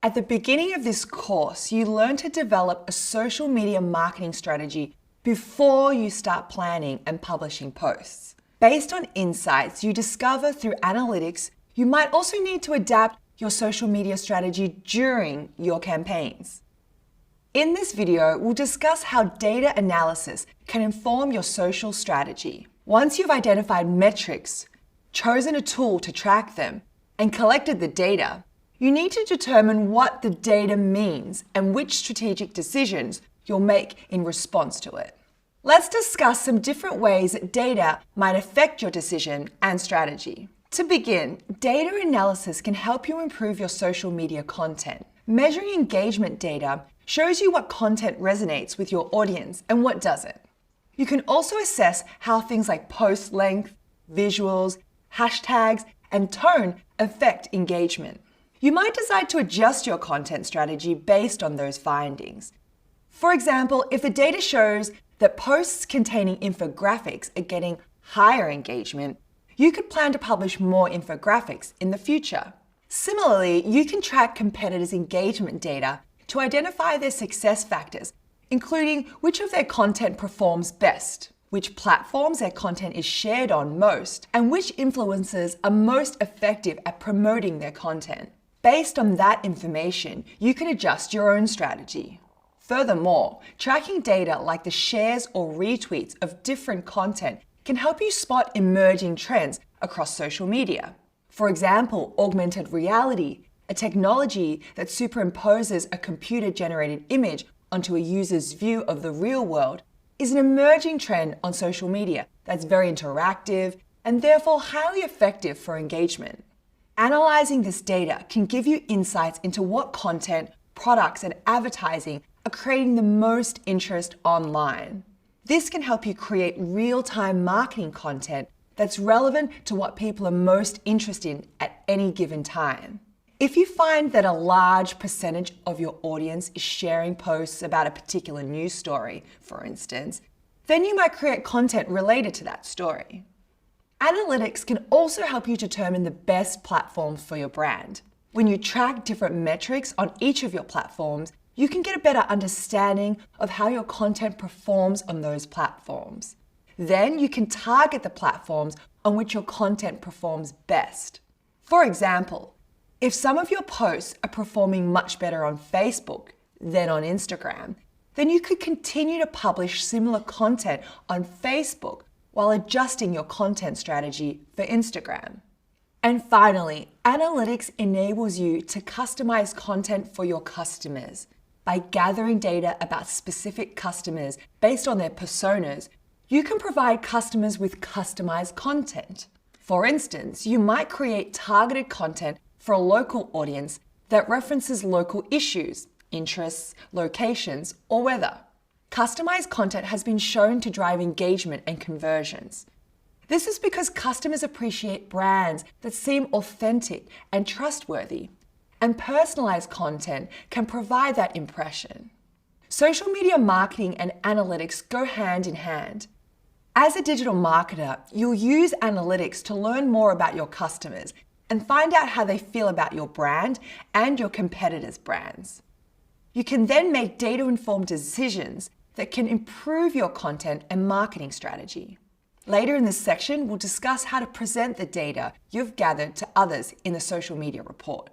At the beginning of this course, you learn to develop a social media marketing strategy before you start planning and publishing posts. Based on insights you discover through analytics, you might also need to adapt your social media strategy during your campaigns. In this video, we'll discuss how data analysis can inform your social strategy. Once you've identified metrics, chosen a tool to track them, and collected the data, you need to determine what the data means and which strategic decisions you'll make in response to it. Let's discuss some different ways that data might affect your decision and strategy. To begin, data analysis can help you improve your social media content. Measuring engagement data shows you what content resonates with your audience and what doesn't. You can also assess how things like post length, visuals, hashtags, and tone affect engagement. You might decide to adjust your content strategy based on those findings. For example, if the data shows that posts containing infographics are getting higher engagement, you could plan to publish more infographics in the future. Similarly, you can track competitors' engagement data to identify their success factors, including which of their content performs best, which platforms their content is shared on most, and which influencers are most effective at promoting their content. Based on that information, you can adjust your own strategy. Furthermore, tracking data like the shares or retweets of different content can help you spot emerging trends across social media. For example, augmented reality, a technology that superimposes a computer-generated image onto a user's view of the real world, is an emerging trend on social media that's very interactive and therefore highly effective for engagement. Analyzing this data can give you insights into what content, products, and advertising are creating the most interest online. This can help you create real-time marketing content that's relevant to what people are most interested in at any given time. If you find that a large percentage of your audience is sharing posts about a particular news story, for instance, then you might create content related to that story. Analytics can also help you determine the best platform for your brand. When you track different metrics on each of your platforms, you can get a better understanding of how your content performs on those platforms. Then you can target the platforms on which your content performs best. For example, if some of your posts are performing much better on Facebook than on Instagram, then you could continue to publish similar content on Facebook while adjusting your content strategy for Instagram. And finally, analytics enables you to customize content for your customers. By gathering data about specific customers based on their personas, you can provide customers with customized content. For instance, you might create targeted content for a local audience that references local issues, interests, locations, or weather. Customized content has been shown to drive engagement and conversions. This is because customers appreciate brands that seem authentic and trustworthy, and personalized content can provide that impression. Social media marketing and analytics go hand in hand. As a digital marketer, you'll use analytics to learn more about your customers and find out how they feel about your brand and your competitors' brands. You can then make data-informed decisions that can improve your content and marketing strategy. Later in this section, we'll discuss how to present the data you've gathered to others in the social media report.